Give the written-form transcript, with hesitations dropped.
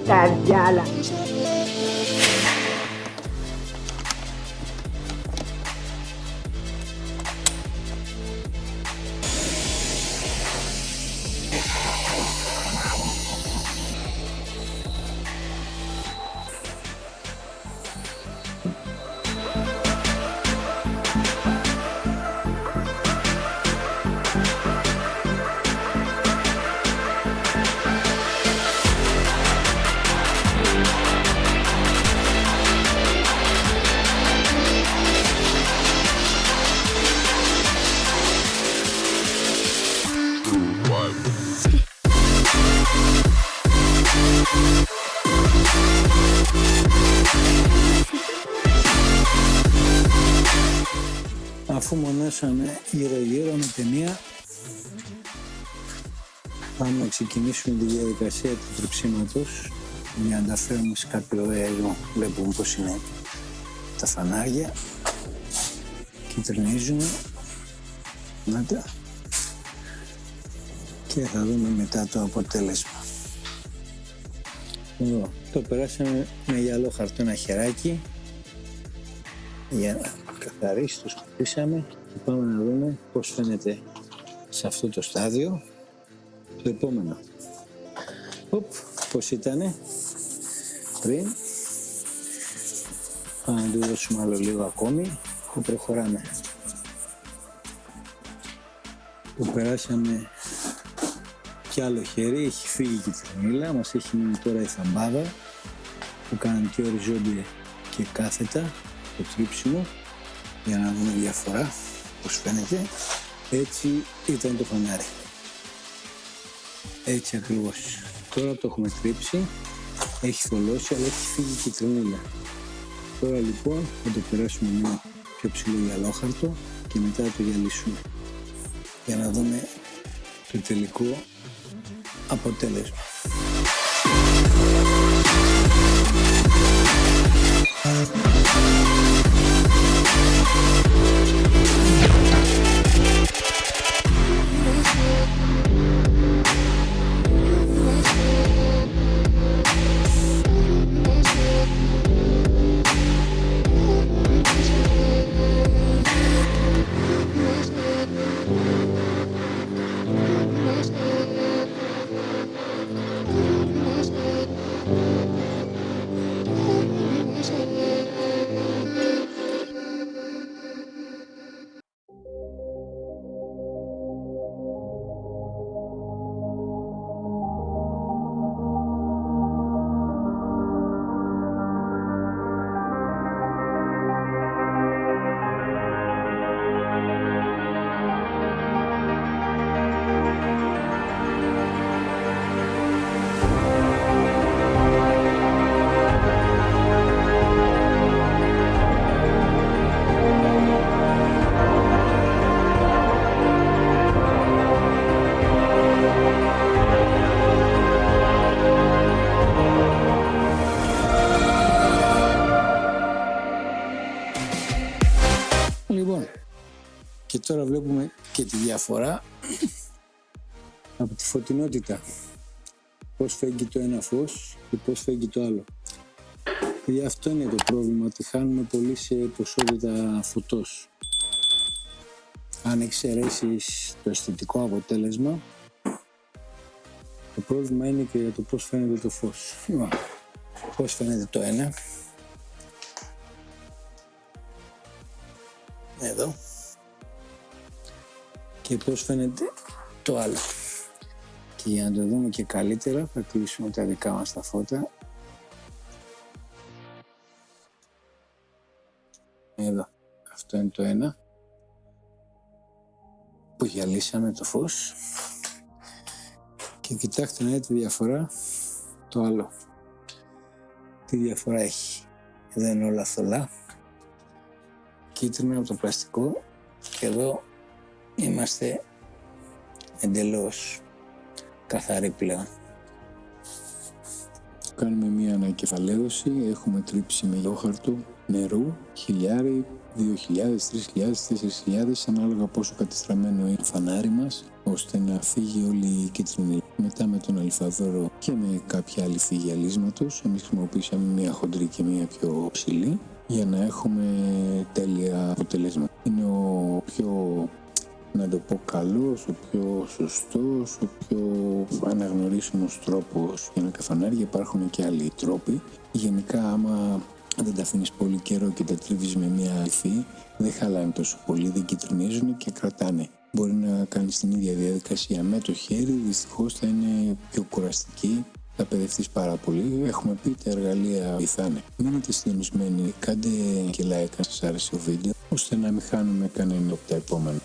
Καρδιάλα. Αφού μονάσαμε γύρω-γύρω με ταινία, πάμε να ξεκινήσουμε τη διαδικασία του τριψίματος για να τα φέρουμε σε κάποιο εδώ. Βλέπουμε πως είναι τα φανάρια, κυτρινίζουν, να τα, και θα δούμε μετά το αποτέλεσμα. Εδώ, το περάσαμε με γυαλό χαρτό ένα χεράκι για να καθαρίσει, το σκουπίσαμε και πάμε να δούμε πώς φαίνεται σε αυτό το στάδιο το επόμενο. Πώς ήτανε πριν. Πάμε να του δώσουμε άλλο λίγο ακόμη και προχωράμε. Το περάσαμε κι άλλο χέρι, έχει φύγει και η κυτρινίλα, μας έχει μείνει τώρα η θαμπάδα που κάναμε και οριζόντια και κάθετα το τρίψιμο για να δούμε διαφορά πως φαίνεται. Έτσι ήταν το φανάρι, έτσι ακριβώς. Τώρα το έχουμε τρίψει, έχει θολώσει αλλά έχει φύγει η κυτρινίλα. Τώρα λοιπόν θα το περάσουμε με πιο ψηλό γυαλόχαρτο και μετά το γυαλίσουμε για να δούμε το τελικό αποτέλεσμα. Λοιπόν, και τώρα βλέπουμε και τη διαφορά από τη φωτεινότητα. Πώς φέγγει το ένα φως και πώς φέγγει το άλλο. Και αυτό είναι το πρόβλημα, ότι χάνουμε πολύ σε ποσότητα φωτός. Αν εξαιρέσεις το αισθητικό αποτέλεσμα, το πρόβλημα είναι και για το πώς φαίνεται το φως. Πώς φαίνεται το ένα. Εδώ. Και πώς φαίνεται το άλλο. Και για να το δούμε και καλύτερα θα κλείσουμε τα δικά μας τα φώτα. Εδώ. Αυτό είναι το ένα που γυαλίσαμε το φως. Και κοιτάξτε να δείτε τη διαφορά το άλλο. Τι διαφορά έχει. Εδώ είναι όλα θολά. Κίτρινο από το πλαστικό και εδώ είμαστε εντελώς καθαροί πλέον. Κάνουμε μια ανακεφαλαίωση, έχουμε τρίψει με ιόχαρτο νερού, 1.000, 2.000, 3.000, 4.000, ανάλογα πόσο κατεστραμμένο είναι το φανάρι μας, ώστε να φύγει όλη η κίτρινη. Μετά με τον αλφαδόρο και με κάποια άλλη φύγη αλίσματος, εμείς χρησιμοποιήσαμε μια χοντρή και μια πιο ψηλή, για να έχουμε τέλεια αποτελέσματα. Είναι ο πιο, να το πω, καλός, ο πιο σωστός, ο πιο αναγνωρίσιμος τρόπος για να καφανάρια. Υπάρχουν και άλλοι τρόποι. Γενικά, άμα δεν τα αφήνεις πολύ καιρό και τα τρίβεις με μια υφή, δεν χαλάνε τόσο πολύ, δεν κυτρινίζουν και κρατάνε. Μπορεί να κάνεις την ίδια διαδικασία με το χέρι, δυστυχώς θα είναι πιο κουραστική, θα παιδευτείς πάρα πολύ. Έχουμε πει τα εργαλεία βοηθάνε. Μένετε συντονισμένοι, κάντε και like αν σας άρεσε το βίντεο, ώστε να μην χάνουμε κανένα από τα επόμενα.